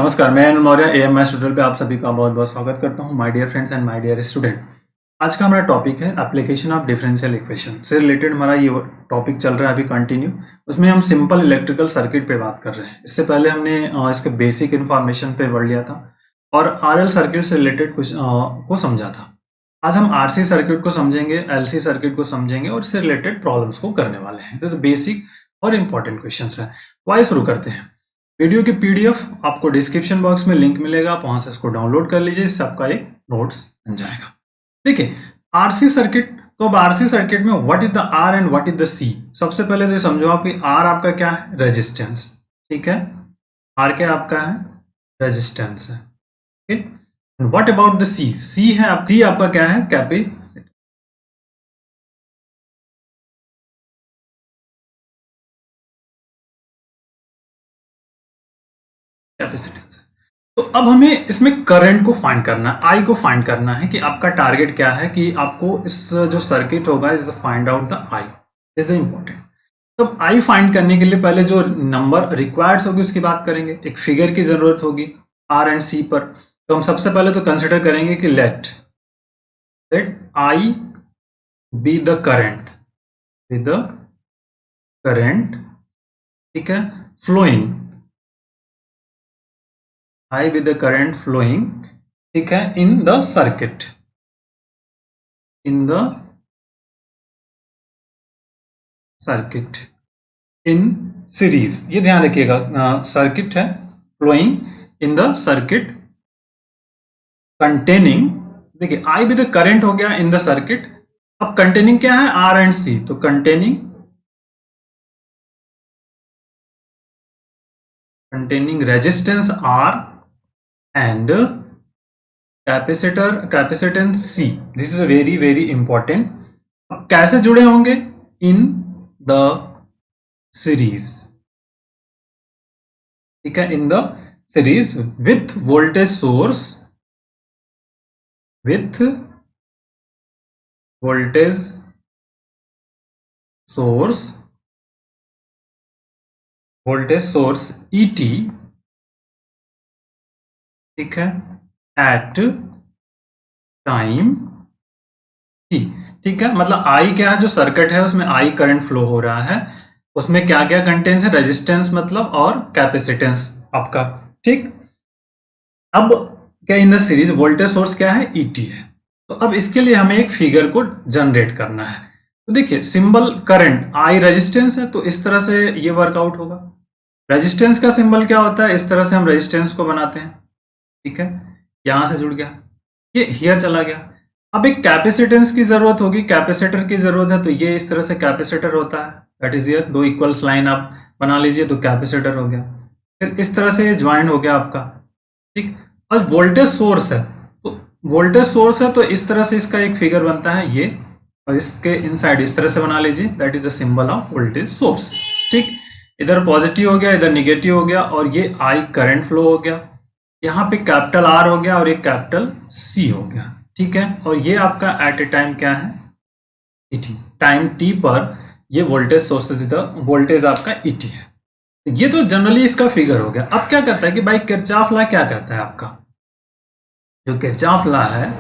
नमस्कार, मैं Anil Maurya AMS tutorial पे आप सभी का बहुत बहुत स्वागत करता हूं। My dear friends and my dear student, आज का हमारा टॉपिक है एप्लीकेशन ऑफ डिफरेंशियल इक्वेशन से रिलेटेड। हमारा ये टॉपिक चल रहा है अभी कंटिन्यू। उसमें हम सिंपल इलेक्ट्रिकल सर्किट पे बात कर रहे हैं। इससे पहले हमने इसके बेसिक इन्फॉर्मेशन पे पढ़ लिया था और आरएल सर्किट से रिलेटेड कुछ को समझा था। आज हम आरसी सर्किट को समझेंगे, एलसी सर्किट को समझेंगे और इससे रिलेटेड प्रॉब्लम्स को करने वाले हैं। तो बेसिक और इंपॉर्टेंट क्वेश्चन है। वाइस शुरू करते हैं। वीडियो की पीडीएफ आपको डिस्क्रिप्शन बॉक्स में लिंक मिलेगा, आप वहां से इसको डाउनलोड कर लीजिए। इससे आपका एक नोट्स बन जाएगा। देखिए आरसी सर्किट, तो अब आरसी सर्किट में what is the R and what is the C. सबसे पहले तो समझो आप कि आर आपका क्या है, रेजिस्टेंस। ठीक है, आर क्या आपका है, रेजिस्टेंस है। ठीक, व्हाट अबाउट द सी, सी है सी आपका क्या है, कैपेसिटेंस। कैपेसिटेंस है। तो अब हमें इसमें करंट को फाइंड करना है, आई को फाइंड करना है कि आपका टारगेट क्या है, कि आपको इस जो सर्किट होगा is find out the I, is important. तो आई फाइंड करने के लिए पहले जो नंबर रिक्वायर्ड होगी उसकी बात करेंगे। एक फिगर की जरूरत होगी आर एंड सी पर। तो हम सबसे पहले तो कंसिडर करेंगे कि let I be the current, with the current, ठीक है, flowing, I with the current flowing, ठीक है, in the circuit, in the circuit in series। ये ध्यान रखिएगा, सर्किट है flowing in the circuit containing। देखिए I with the current हो गया in the circuit। अब containing क्या है, R and C। तो containing resistance R and capacitance C। This is very very important. अब कैसे जुड़े होंगे, इन द सीरीज, ठीक है, in the series with voltage source, with voltage source, ET, ठीक है, एट टाइम T। ठीक है, मतलब आई क्या है, जो सर्किट है उसमें आई करंट फ्लो हो रहा है, उसमें क्या क्या कंटेंट है, रेजिस्टेंस मतलब और कैपेसिटेंस आपका। ठीक, अब क्या in the series voltage source क्या है, ET है। तो अब इसके लिए हमें एक फिगर को जनरेट करना है। तो देखिए सिंबल करंट, आई रेजिस्टेंस है, तो इस तरह से ये वर्कआउट होगा। रेजिस्टेंस का सिंबल क्या होता है, इस तरह से हम रेजिस्टेंस को बनाते हैं। ठीक है, यहां से जुड़ गया, ये हियर चला गया। अब एक कैपेसिटेंस की जरूरत होगी, कैपेसिटर की जरूरत है, तो ये इस तरह से कैपेसिटर होता है, दैट इज हियर। दो इक्वल्स लाइन आप बना लीजिए तो कैपेसिटर हो गया। फिर इस तरह से ये ज्वाइन हो गया आपका। ठीक, और वोल्टेज सोर्स है, तो वोल्टेज सोर्स है तो इस तरह से इसका एक फिगर बनता है ये, और इसके इनसाइड इस तरह से बना लीजिए, that is the symbol of voltage source. ठीक, इधर पॉजिटिव हो गया, इधर निगेटिव हो गया, और ये आई करंट फ्लो हो गया। यहाँ पे कैपिटल आर हो गया और एक कैपिटल सी हो गया। ठीक है, और ये आपका एट ए टाइम क्या है, ET। टाइम T पर ये वोल्टेज सोर्सेज, वोल्टेज आपका ET है। ये तो जनरली इसका फिगर हो गया। अब क्या कहता है कि भाई किरचॉफ लॉ क्या कहता है आपका, जो किरचॉफ लॉ है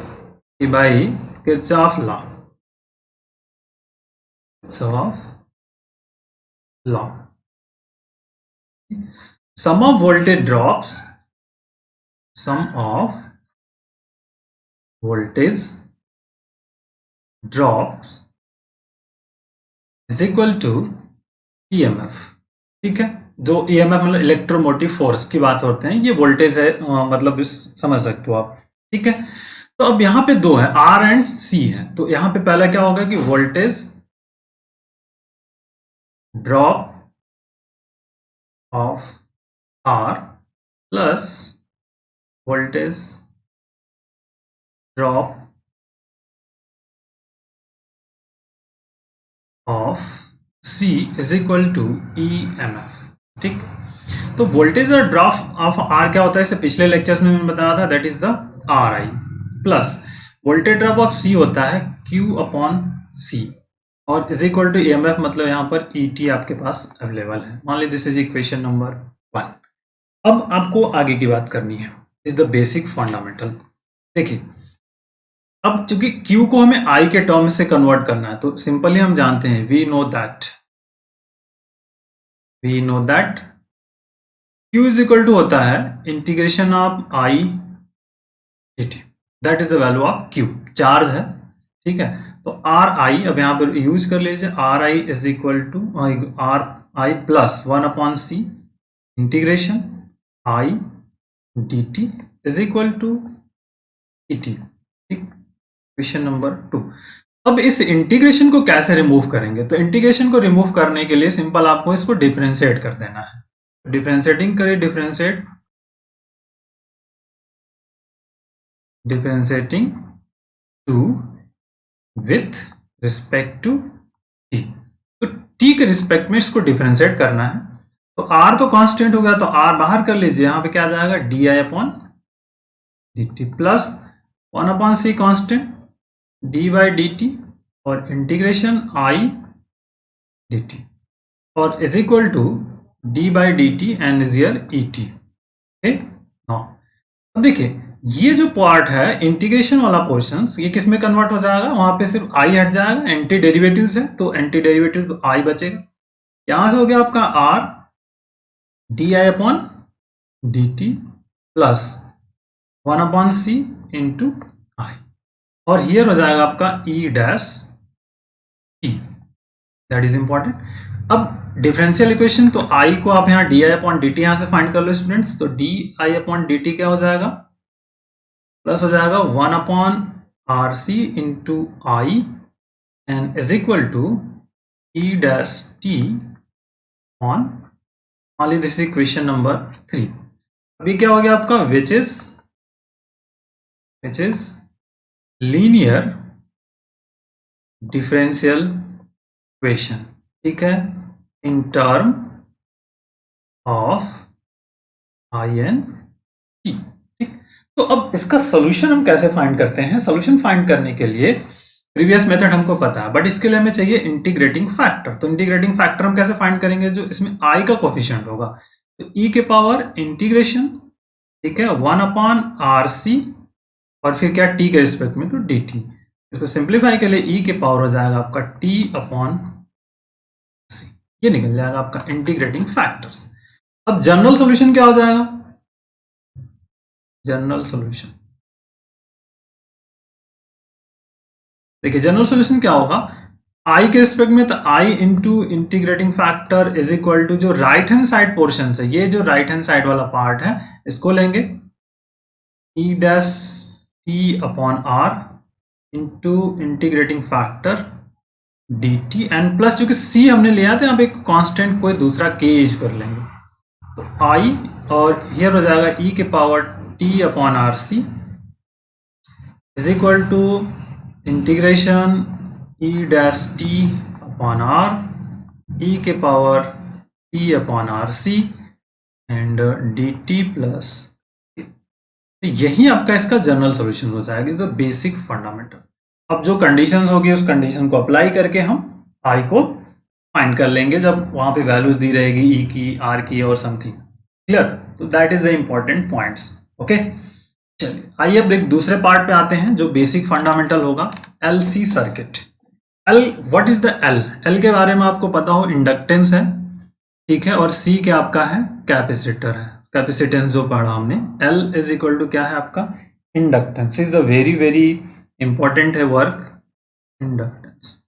कि भाई Kirchhoff law, sum of voltage drops, sum of voltage drops is equal to EMF। ठीक है, जो EMF मतलब इलेक्ट्रोमोटिव फोर्स की बात होते हैं, ये वोल्टेज है, मतलब इस समझ सकते हो आप। ठीक है, तो अब यहाँ पे दो है, R एंड C है। तो यहाँ पे पहला क्या होगा कि voltage drop of R plus voltage drop of C is equal to EMF। ठीक, तो वोल्टेज और ड्रॉप ऑफ R क्या होता है, इसे पिछले लेक्चर्स में मैंने बताया था, that is the RI, plus voltage drop of C होता है Q अपॉन C, और इज इक्वल टू EMF, मतलब यहाँ पर ET आपके पास अवेलेबल है। मान लीजिए दिस इज इक्वेशन नंबर 1। अब आपको आगे की बात करनी है, इज द बेसिक फंडामेंटल। देखिए, अब चूंकि Q को हमें I के टर्म से कन्वर्ट करना है, तो सिंपली हम जानते हैं, we know that Q is equal to होता है integration of I dt, that is the value of Q, charge है, ठीक है। तो आर आई अब यहाँ पर यूज कर लीजिए, R I is equal to R I plus 1/c integration I D T is equal to E T, ठीक। Question number 2। अब इस इंटीग्रेशन को कैसे रिमूव करेंगे? तो इंटीग्रेशन को रिमूव करने के लिए सिंपल आपको इसको डिफरेंशिएट कर देना है। डिफरेंशिएटिंग करें, differentiating to with respect to t, तो टी के रिस्पेक्ट में इसको डिफरेंशिएट करना है। तो आर तो कांस्टेंट हो गया, तो आर बाहर कर लीजिए, यहां पे क्या आ जाएगा, d I upon D T plus 1/c constant d by d t और इंटीग्रेशन आई डी टी और is equal to d by d T and is year e t. अब देखिए, ये जो पार्ट है इंटीग्रेशन वाला पोर्शन, ये किस में कन्वर्ट हो जाएगा, वहां पे सिर्फ आई हट जाएगा, एंटी डेरिवेटिव्स है तो एंटी डेरिवेटिव तो आई बचेगा। यहां से हो गया आपका R D I upon D T plus 1/c into I, और हियर हो जाएगा आपका E dash T, that is important. अब डिफरेंशियल इक्वेशन, तो आई को आप यहाँ D I upon D T यहां से फाइंड कर लो स्टूडेंट्स, तो D I upon D T क्या हो जाएगा, प्लस हो जाएगा 1/RC into I and is equal to E dash T on only, this is equation number 3। अभी क्या हो गया आपका, which is linear differential equation, ठीक है, in term of I and t, ठीक। तो अब इसका सोल्यूशन हम कैसे फाइंड करते हैं? सोल्यूशन फाइंड करने के लिए प्रीवियस मेथड हमको पता है, बट इसके लिए हमें चाहिए इंटीग्रेटिंग फैक्टर। तो इंटीग्रेटिंग फैक्टर हम कैसे फाइंड करेंगे? जो इसमें आई का कोफिशिएंट होगा, तो ई के पावर इंटीग्रेशन, ठीक है, 1/RC और फिर क्या, टी के रिस्पेक्ट में तो डी टी। इसको सिंप्लीफाई के लिए ई के पावर हो जाएगा आपका टी अपॉन सी, ये निकल जाएगा आपका इंटीग्रेटिंग फैक्टर्स। अब जनरल सॉल्यूशन क्या हो जाएगा? जनरल सॉल्यूशन, देखिए जनरल सॉल्यूशन क्या होगा, आई के रिस्पेक्ट में तो I into integrating factor is equal to जो राइट हैंड साइड पोर्शन है, ये जो राइट हैंड साइड वाला पार्ट है इसको लेंगे E dash T upon R into integrating factor D T and plus, चूंकि सी हमने लिया था यहाँ पे कांस्टेंट कोई दूसरा के यूज कर लेंगे, तो आई और हियर हो जाएगा ई के power T upon R C is equal to integration E dash T upon R E के power T upon R C and D T plus, यही आपका इसका जनरल सॉल्यूशन हो जाएगा, इज द बेसिक फंडामेंटल। अब जो conditions होगी उस कंडीशन को अप्लाई करके हम आई को फाइंड कर लेंगे, जब वहां पे वैल्यूज दी रहेगी ई की, आर की और समथिंग, क्लियर। तो that is the important points, okay. चलिए आइए अब एक दूसरे पार्ट पे आते हैं जो बेसिक फंडामेंटल होगा, LC circuit. L, what is the L? L के बारे में आपको पता हो, इंडक्टेंस है, ठीक है, और सी क्या आपका है, कैपेसिटर है, कैपेसिटेंस जो पढ़ा हमने। एल इज इक्वल टू क्या है आपका, inductance, is the very very important है वर्क, इंडक्टेंस।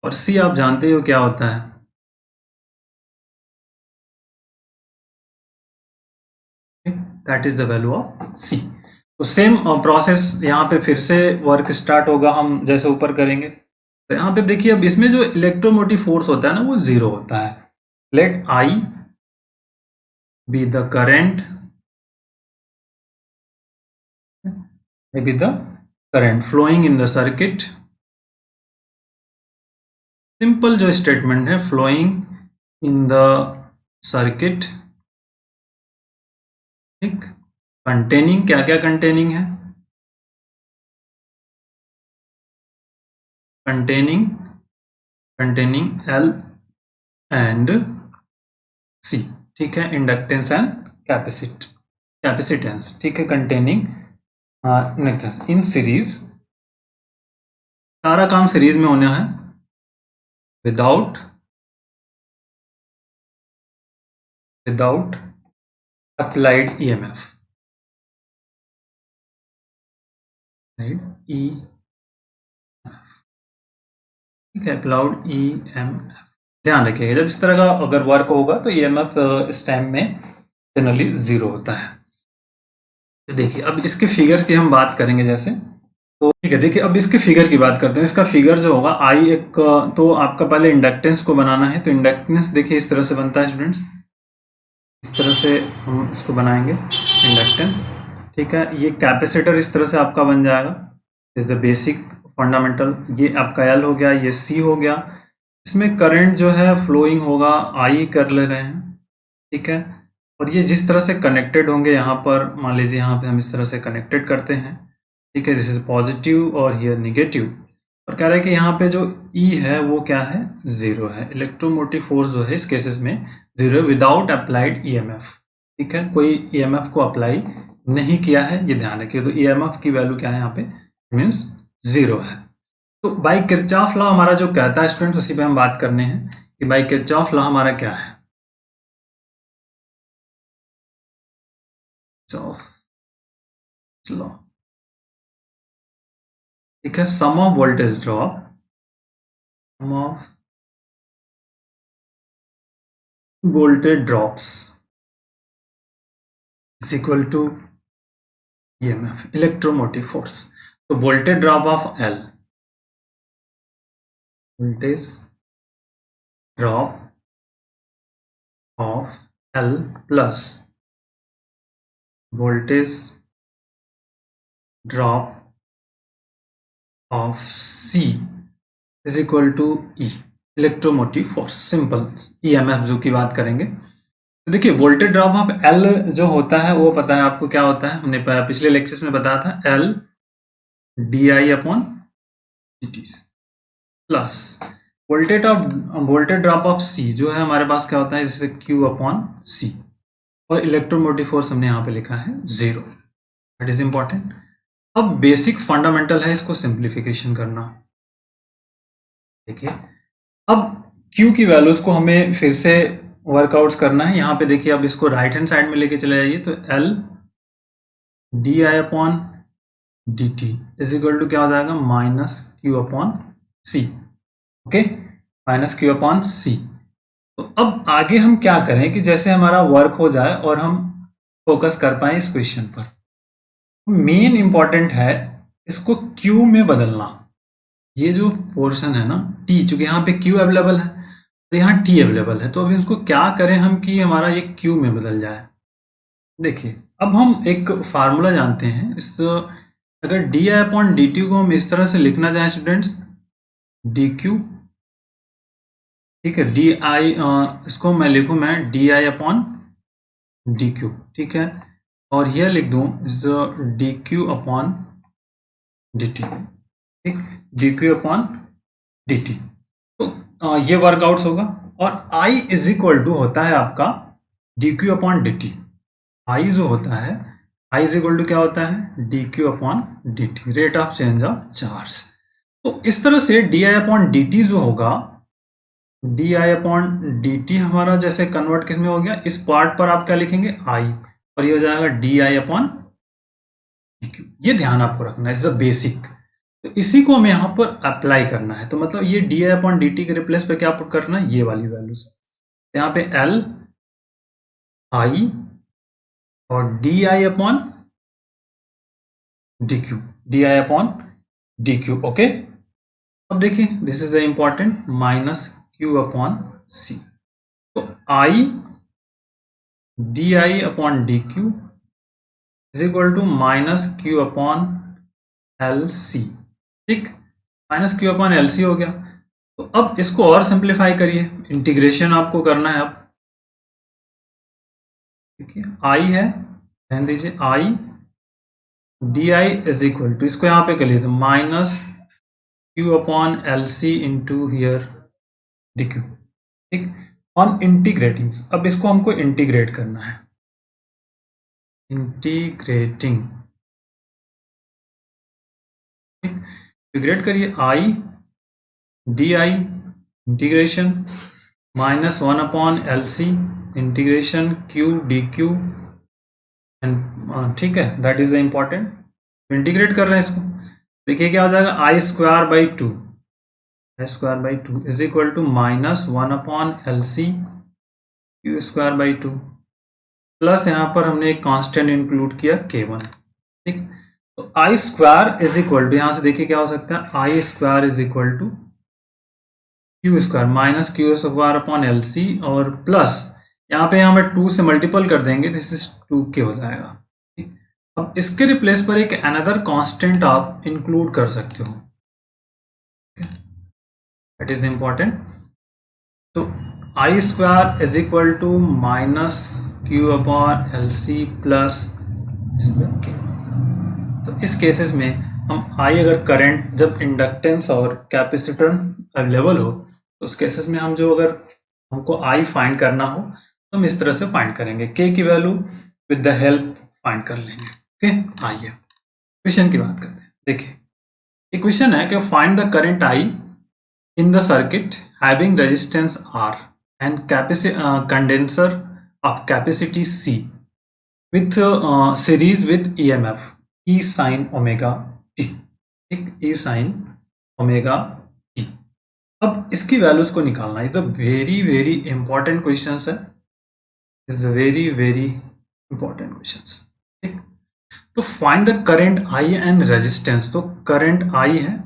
और सी आप जानते हो क्या होता है, that is the value of C. तो सेम प्रोसेस यहाँ पे फिर से वर्क स्टार्ट होगा, हम जैसे ऊपर करेंगे। तो यहाँ पे देखिए, अब इसमें जो इलेक्ट्रोमोटिव फोर्स होता है ना, वो 0 होता है। Let I be the current, be the current flowing in the circuit, simple जो स्टेटमेंट है, फ्लोइंग इन द सर्किट, ठीक। कंटेनिंग, क्या क्या कंटेनिंग है, कंटेनिंग L and सी, ठीक है, इंडक्टेंस एंड कैपेसिटेंस, ठीक है, कंटेनिंग नेक्स्ट इन सीरीज, सारा काम सीरीज में होना है विदाउट अप्लाइड ईएमएफ, ठीक है, अप्लाइड ईएमएफ। ध्यान रखिएगा जब इस तरह का अगर वर्क होगा तो ईएमएफ इस टाइम में जनरली 0 होता है। तो देखिए अब इसके फिगर्स की हम बात करेंगे जैसे, तो ठीक है, देखिए अब इसके फिगर की बात करते हैं। इसका फिगर जो होगा आई एक, तो आपका पहले इंडक्टेंस को बनाना है। तो इंडक्टेंस देखिए इस तरह से बनता है स्टूडेंट्स, इस तरह से हम इसको बनाएंगे इंडक्टेंस, ठीक है। ये कैपेसिटर इस तरह से आपका बन जाएगा, इज द बेसिक फंडामेंटल। ये आपका एल हो गया, ये सी हो गया। इसमें करंट जो है फ्लोइंग होगा, आई कर ले रहे हैं, ठीक है। और ये जिस तरह से कनेक्टेड होंगे, यहाँ पर मान लीजिए यहाँ पे हम इस तरह से कनेक्टेड करते हैं, ठीक है, दिस इज पॉजिटिव और हियर निगेटिव। और कह रहा है कि यहाँ पे जो E है वो क्या है, 0 है। इलेक्ट्रोमोटिव फोर्स जो है इस केसेस में 0 विदाउट अप्लाइड EMF, ठीक है, कोई EMF को अप्लाई नहीं किया है, ये ध्यान रखिए। तो EMF की वैल्यू क्या है यहाँ पे, मीन्स 0 है। तो बाय किरचॉफ लॉ हमारा जो कहता है स्टूडेंट, उसी पे हम बात करने हैं कि बाय किरचॉफ लॉ हमारा क्या है। लॉ, ठीक है, sum of voltage drop, sum of voltage drops is equal to EMF, electromotive force. So voltage drop of L, voltage drop of L plus voltage drop of C is equal to E, electromotive force. Simple EMF जो की बात करेंगे, तो देखिए voltage drop of L जो होता है वो पता है आपको क्या होता है, हमने पिछले लेक्चर्स में बताया था, L di/dt plus voltage drop of C जो है हमारे पास क्या होता है, जैसे Q/C, और इलेक्ट्रोमोटिव फोर्स हमने यहाँ पे लिखा है 0, दैट इज इंपॉर्टेंट। अब बेसिक फंडामेंटल है इसको सिंप्लीफिकेशन करना। देखिए अब Q की वैल्यूज को हमें फिर से वर्कआउट्स करना है। यहाँ पे देखिए अब इसको राइट हैंड साइड में लेके चले जाइए, तो L di/dt is equal to क्या हो जाएगा, -Q/C, ओके, -Q/C। तो अब आगे हम क्या करें कि जैसे हमारा वर्क हो जाए और हम फोकस कर पाए इस क्वेश्चन पर। मेन इंपॉर्टेंट है इसको Q में बदलना। ये जो पोर्शन है ना T, चूंकि यहाँ पे Q अवेलेबल है और यहाँ T अवेलेबल है, तो अभी इसको क्या करें हम कि हमारा ये Q में बदल जाए। देखिए अब हम एक फार्मूला जानते हैं, इस अगर di/dt को हम इस तरह से लिखना चाहें स्टूडेंट्स, dq, ठीक है, इसको मैं लिखूं मैं di/dq, ठीक है, और यह लिख दूं इज dq/dt, ठीक, dq/dt। तो ये वर्कआउट्स होगा, और I इज इक्वल टू होता है आपका dq/dt। I जो होता है, I इज इक्वल टू क्या होता है, dq/dt, rate of change of charge. तो इस तरह से di/dt जो होगा, di/dt हमारा जैसे कन्वर्ट किस में हो गया, इस पार्ट पर आप क्या लिखेंगे, I, और ये हो जाएगा di/dq। ये ध्यान आपको रखना है, इज द बेसिक। तो इसी को हमें यहाँ पर अप्लाई करना है। तो मतलब ये di/dt के रिप्लेस पे क्या पुट करना है, ये वाली वैल्यूज। यहाँ पे L I और di/dq, ओके। अब देखिए this is the important, -Q/C। तो I di/dq is equal to -Q/LC, ठीक, -Q/LC हो गया। तो अब इसको और सिंप्लीफाई करिए, इंटीग्रेशन आपको करना है। अब देखिए I है, ध्यान दीजिए, I di is equal to, इसको यहाँ पे कर लिए तो -Q/LC इंटू हियर dq, ठीक। ऑन इंटीग्रेटिंग, अब इसको हमको इंटीग्रेट करना है, इंटीग्रेटिंग, इंटीग्रेट करिए, I d I integration -1/LC integration Q dQ and ठीक है, that is the important. Integrate कर रहे हैं इसको, देखिए क्या हो जाएगा, I² by 2 is equal to -1/LC Q² by 2 plus यहाँ पर हमने एक कांस्टेंट इंक्लूड किया K1, ठीक। तो I² इज इक्वल टू, यहाँ से देखिए क्या हो सकता है, I² is equal to Q² -Q² LC और प्लस यहाँ पे हमें 2 से मल्टीपल कर देंगे, दिस इज 2K हो जाएगा, ठीक। अब इसके रिप्लेस पर एक अनदर कांस्टेंट आप इंक्लूड कर सकते हो, दैट इज इंपॉर्टेंट। तो I² is equal to -Q/LC plus K। तो इस केसेस में हम I अगर करंट जब इंडक्टेंस और कैपेसिटर अवेलेबल हो, तो उस केसेस में हम जो अगर हमको I फाइंड करना हो तो हम इस तरह से फाइंड करेंगे, K की value with the help find कर लेंगे, ओके। आइए क्वेश्चन की बात करते हैं। देखिए एक क्वेश्चन है कि find the current I in the circuit having resistance R and condenser of capacity C with series with EMF E sin omega t, ठीक, E sin omega t। अब इसकी वैल्यूज को निकालना, ये तो वेरी वेरी इंपॉर्टेंट क्वेश्चंस है, is very very important questions, ठीक। तो find the current I and resistance, तो करंट I है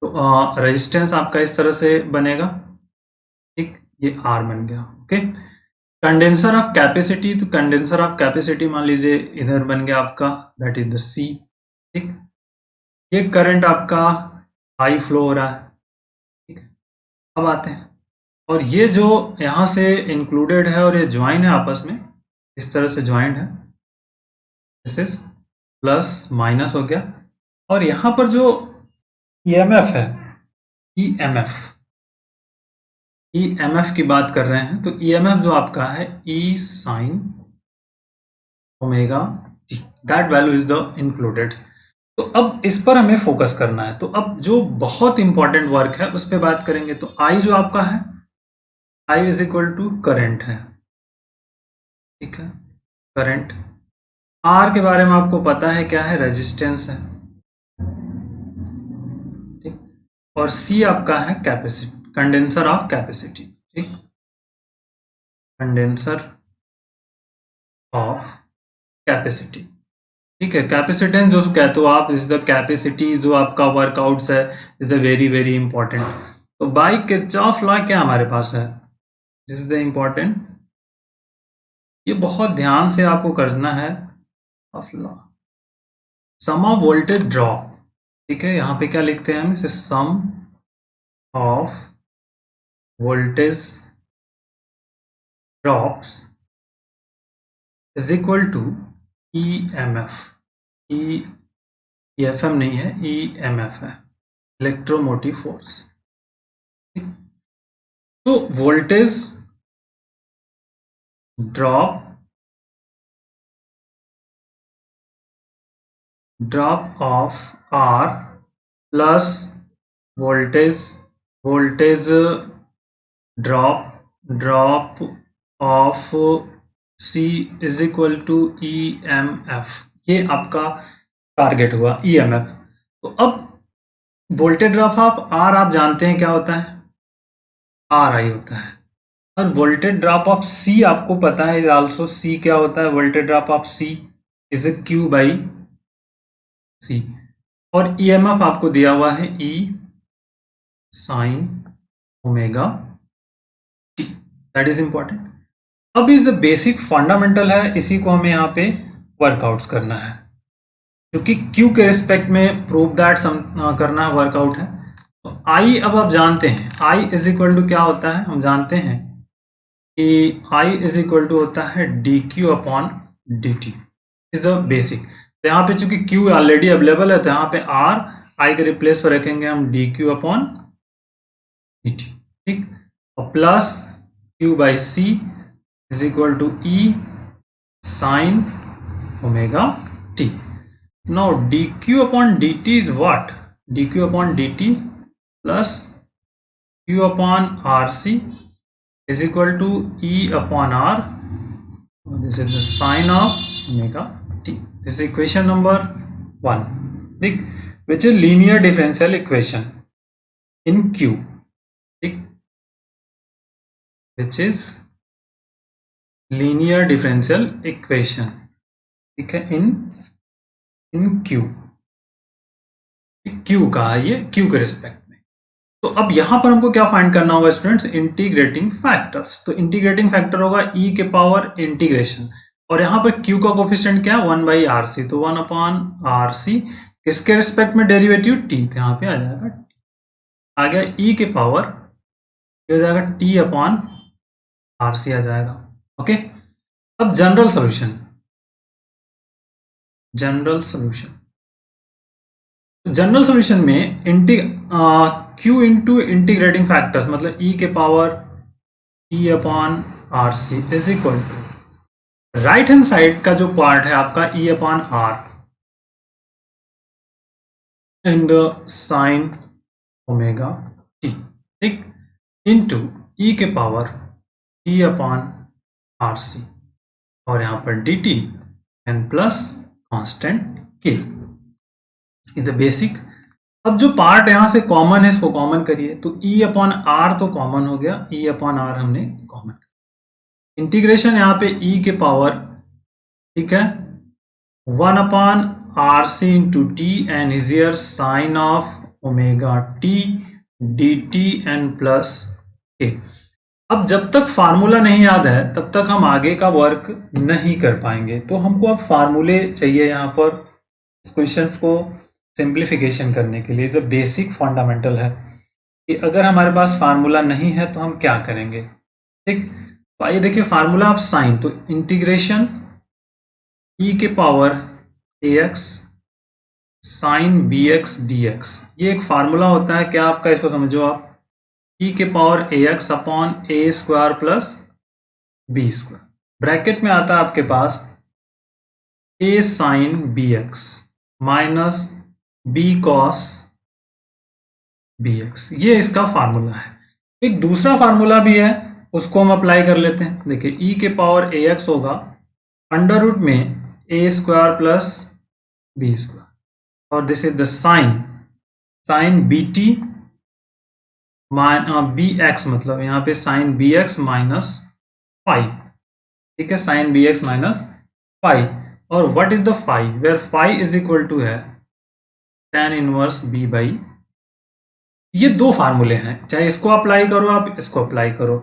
तो रेजिस्टेंस आपका इस तरह से बनेगा, ठीक, ये R बन गया, ओके। कंडेंसर ऑफ कैपेसिटी, तो कंडेंसर ऑफ कैपेसिटी मान लीजिए इधर बन गया आपका, दैट इज द C, ठीक। ये करंट आपका I फ्लो हो रहा है, ठीक है। अब आते हैं, और ये जो यहाँ से इंक्लूडेड है और ये ज्वाइन है आपस में, इस तरह से ज्वाइंट है, दिस इज प्लस माइनस हो गया, और यहाँ पर जो EMF है, EMF की बात कर रहे हैं, तो EMF जो आपका है E sin omega t, that value is the included. तो अब इस पर हमें फोकस करना है, तो अब जो बहुत इंपॉर्टेंट वर्क है उस पर बात करेंगे। तो I जो आपका है, I is equal to current है, ठीक है, करंट। R के बारे में आपको पता है क्या है, रेजिस्टेंस है, और C आपका है कैपेसिटी, कंडेंसर ऑफ कैपेसिटी, ठीक, कंडेंसर ऑफ कैपेसिटी, ठीक है। कैपेसिटेंस जो कहते हो आप, इज द कैपेसिटी जो आपका वर्कआउट्स है, is the very very important. तो बाय किरचॉफ लॉ क्या हमारे पास है, दिस इज द इम्पॉर्टेंट, ये बहुत ध्यान से आपको करना है, of law, sum of voltage drop, ठीक है। यहाँ पे क्या लिखते हैं हम इसे, sum of voltage drops is equal to EMF, EFM नहीं है, EMF है, इलेक्ट्रोमोटिव फोर्स, ठीक। तो voltage drop of R plus voltage drop of C is equal to EMF, ये आपका टारगेट हुआ EMF। तो अब वोल्टेज ड्रॉप ऑफ R आप जानते हैं क्या होता है, RI होता है, और वोल्टेज ड्रॉप ऑफ C आपको पता है आल्सो, C क्या होता है, voltage drop of C is Q/C, और EMF आपको दिया हुआ है E sin omega t, that is important. अब इज द बेसिक फंडामेंटल है, इसी को हमें यहाँ पे वर्कआउट्स करना है, क्योंकि Q के रिस्पेक्ट में प्रूव दैट करना वर्कआउट है। तो I अब आप जानते हैं, I इज इक्वल टू क्या होता है, हम जानते हैं कि I इज इक्वल टू होता है dQ/dt, इज द बेसिक। तो यहाँ पे चूंकि Q ऑलरेडी अवेलेबल है, तो यहाँ पे R I के रिप्लेस पर रखेंगे हम dQ/dt, ठीक, और plus Q by C is equal to E sin omega t. Now dq upon dt is what? dq upon dt plus q upon rc is equal to E upon R. This is the sine of omega t. This is equation number 1, which is linear differential equation in Q, which is linear differential equation, ठीक है, इन Q का है ये, Q के respect में। तो अब यहां पर हमको क्या फाइंड करना होगा स्टूडेंट्स? Integrating factors. तो इंटीग्रेटिंग फैक्टर होगा e के पावर इंटीग्रेशन, और यहाँ पर Q का कोफिशिएंट क्या है? 1 by RC, तो 1 upon RC किसके रिस्पेक्ट में डेरिवेटिव? t, तो यहाँ पे आ जाएगा t, आ गया e के पावर, ये हो जाएगा t अपॉन RC आ जाएगा। ओके, अब जनरल सॉल्यूशन, जनरल सॉल्यूशन में Q इंटू इंटीग्रेटिंग फैक्टर्स मतलब e के power t upon RC is equal to right hand side का जो पार्ट है आपका E upon R and sine omega t, ठीक, इंटू e के पावर t अपॉन RC, और यहां पर dt and plus constant k is the basic. अब जो पार्ट यहां से कॉमन है इसको कॉमन करिए, तो E अपॉन R तो कॉमन हो गया, E अपॉन R हमने कॉमन, इंटीग्रेशन यहाँ पे E के पावर, ठीक है, 1 upon RC into t and is here sine of omega t dt and plus k। अब जब तक फार्मूला नहीं याद है तब तक हम आगे का वर्क नहीं कर पाएंगे, तो हमको अब फार्मूले चाहिए यहाँ पर इस क्वेश्चन को सिंप्लीफिकेशन करने के लिए। जो बेसिक फंडामेंटल है कि अगर हमारे पास फार्मूला नहीं है तो हम क्या करेंगे, ठीक। तो आइए देखिए फार्मूला ऑफ साइन, तो इंटीग्रेशन e के power ax sine bx dx, ये एक फार्मूला होता है क्या आपका, इसको समझो आप, e के power ax upon a square plus b square, bracket में आता है आपके पास a sine bx minus b cos bx, ये इसका फार्मूला है। एक दूसरा फार्मूला भी है, उसको हम अप्लाई कर लेते हैं। देखिए e के पावर ax होगा अंडर रूट में a square plus b square, और this is the sine bt bx, मतलब यहाँ पे साइन bx माइनस फाइव, ठीक है, साइन bx माइनस फाइव, और what is the five, where five is equal to है tan इनवर्स b बाई, ये दो फार्मूले हैं, चाहे इसको अप्लाई करो आप इसको अप्लाई करो,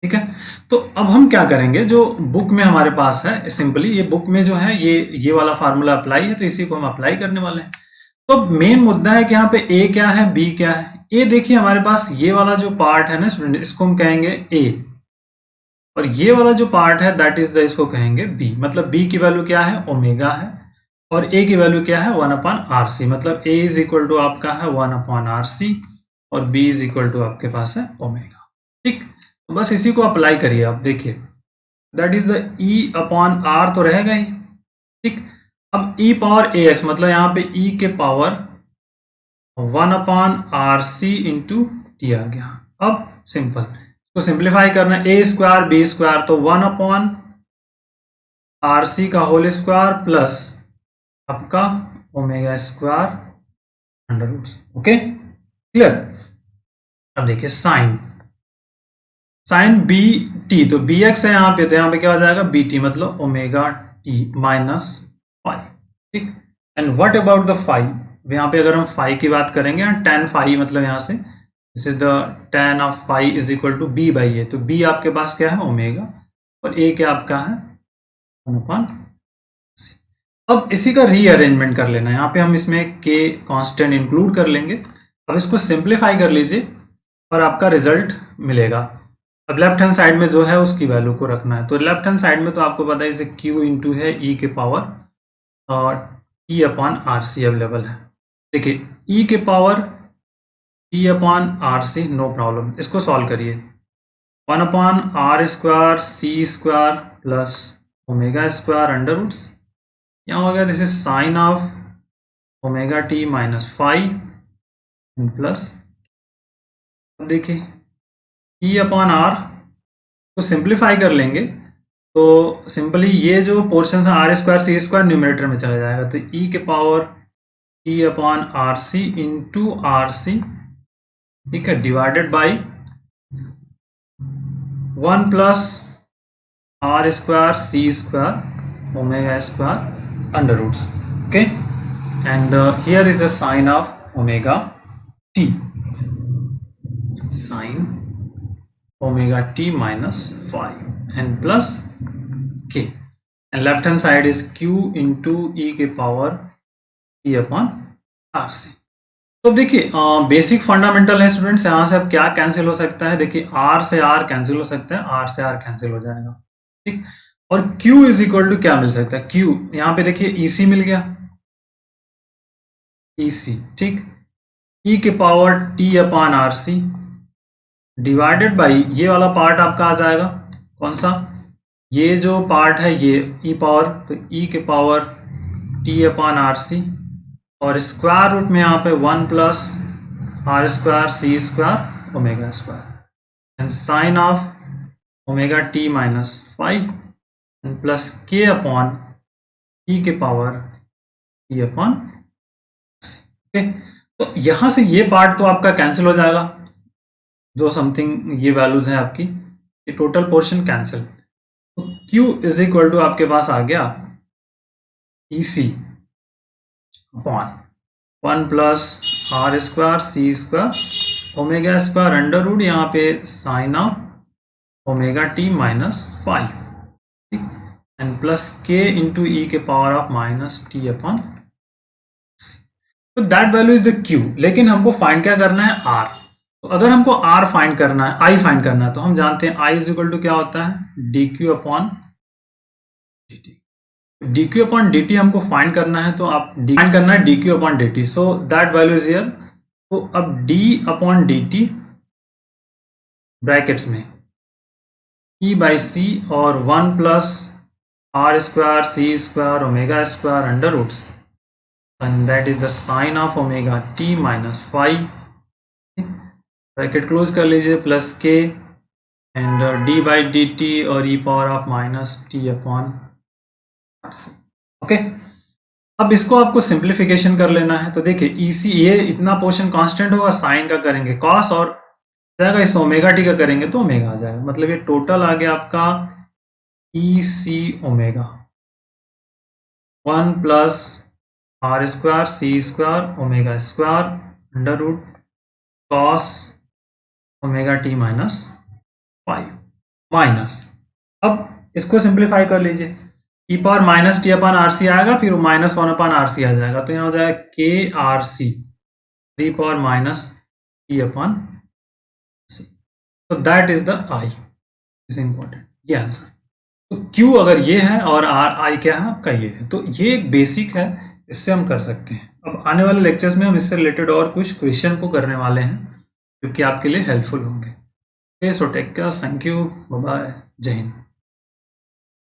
ठीक है। तो अब हम क्या करेंगे, जो बुक में हमारे पास है, सिंपली ये बुक में जो है ये वाला फार्मूला अप्लाई है, तो इसी को हम अप्लाई करने वाले हैं। तो अब मेन मुद्दा है कि यहाँ पे a क्या है, b क्या है। a देखिए हमारे पास ये वाला जो पार्ट है ना स्टूडेंट, इसको हम कहेंगे a, और ये वाला जो पार्ट है दैट इज द, इसको कहेंगे b, मतलब b की वैल्यू क्या है, ओमेगा है, और a की वैल्यू क्या है, 1 अपॉन RC, मतलब a इज इक्वल टू आपका है 1 अपॉन RC और b इज इक्वल टू आपके पास है ओमेगा, ठीक। तो बस इसी को अप्लाई करिए आप, देखिए that is the e upon r तो रहेगा ही, ठीक। अब e पावर ax, मतलब यहाँ पे e के power 1 upon RC into T आ गया। अब सिंपल इसको सिंप्लीफाई करना, a स्क्वायर b स्क्वायर, तो 1 अपॉन RC का होल स्क्वायर प्लस आपका omega square under root, okay clear. अब देखिए साइन बी टी, तो बी एक्स है यहाँ पे, तो यहाँ पे क्या हो जाएगा, बी टी, मतलब ओमेगा टी माइनस फाइव, ठीक। And what about the five, यहाँ पे अगर हम फाइव की बात करेंगे, tan फाइव, मतलब यहाँ से this is the tan of five is equal to B by A, तो बी आपके पास क्या है, ओमेगा, और ए क्या आपका है 1 अपॉन। अब इसी का रीअरेंजमेंट कर लेना, यहाँ पे हम इसमें के कांस्टेंट इंक्लूड कर लेंगे। अब इसको सिंप्लीफाई कर लीजिए और आपका रिजल्ट मिलेगा। अब लेफ्ट हैंड साइड में जो है उसकी वैल्यू को रखना है, तो लेफ्ट हैंड साइड में तो आपको पता है इसे q इंटू है e के पावर और t अपॉन RC अवेलेबल है। देखिए e के power t upon RC no problem, इसको सॉल्व करिए, 1/r² c² plus omega square under roots, यहाँ हो गया this is sine of omega t minus 5 plus, अब देखिए E/r को सिंप्लीफाई कर लेंगे तो सिंपली ये जो पोर्शन है r² c² न्यूमरेटर में चला जाएगा, तो e के पावर E/rc इंटू rc, ठीक है, divided by 1 plus r² c² omega square under roots, okay, and here is the sine of omega t, sine omega t minus 5 and plus k, and left hand side is q into e के power E/rc। तो देखिए basic fundamental है students, यहाँ से अब क्या cancel हो सकता है, देखिए r से r कैंसिल हो सकता है, r से r कैंसिल हो जाएगा, ठीक, और q इज इक्वल टू क्या मिल सकता है, q यहाँ पे देखिए EC मिल गया, EC, ठीक, e के पावर T/rc डिवाइडेड बाई ये वाला पार्ट आपका आ जाएगा, कौन सा, ये जो पार्ट है ये e पावर, तो e के पावर T/rc और स्क्वायर रूट में यहाँ पे 1 plus r² c² omega square and sine of omega t minus 5 and plus k upon e के पावर T/c, ओके, तो यहाँ से ये पार्ट तो आपका कैंसिल हो जाएगा, जो समथिंग ये वैल्यूज है आपकी, ये टोटल पोर्शन कैंसिल, तो Q इज इक्वल टू आपके पास आ गया EC upon 1 plus r² c² omega square under root, यहाँ पे sine of omega t minus 5, ठीक, and plus k into e के पावर ऑफ माइनस t/c, तो that value is the Q, लेकिन हमको फाइंड क्या करना है, R, तो अगर हमको R फाइंड करना है, I फाइंड करना है, तो हम जानते हैं I इज इक्वल टू क्या होता है, dq upon dt, dq upon dt हमको फाइंड करना है, तो आप फाइंड करना है dq upon dt, so that value is here, तो अब d अपॉन dt ब्रैकेट्स में e बाई c और 1 plus r² c² omega square under roots, and that is the sine of omega t minus 5, bracket close कर लीजिए, plus k and d by d t और e power of minus t upon RC, okay. अब इसको आपको simplification कर लेना है, तो देखिए EC, ये इतना पोर्शन कांस्टेंट होगा, साइन का करेंगे कॉस और जाएगा, इस ओमेगा टी का करेंगे तो ओमेगा आ जाएगा, मतलब ये टोटल आ गया आपका EC omega 1 plus r² c² omega square under root cos omega t minus 5 minus, अब इसको सिंप्लीफाई कर लीजिए, e power minus t upon RC आएगा, फिर माइनस 1 अपॉन RC आ जाएगा, तो यहाँ हो जाएगा KRC 3 power minus t upon C, तो that is the I is important, ये आंसर, तो Q अगर ये है और I क्या है आपका ये है, तो ये एक बेसिक है, इससे हम कर सकते हैं। अब आने वाले लेक्चर्स में हम इससे रिलेटेड और कुछ क्वेश्चन को करने वाले हैं, जो कि आपके लिए हेल्पफुल होंगे। Okay, so take care, thank you, bye bye, जय हिंद।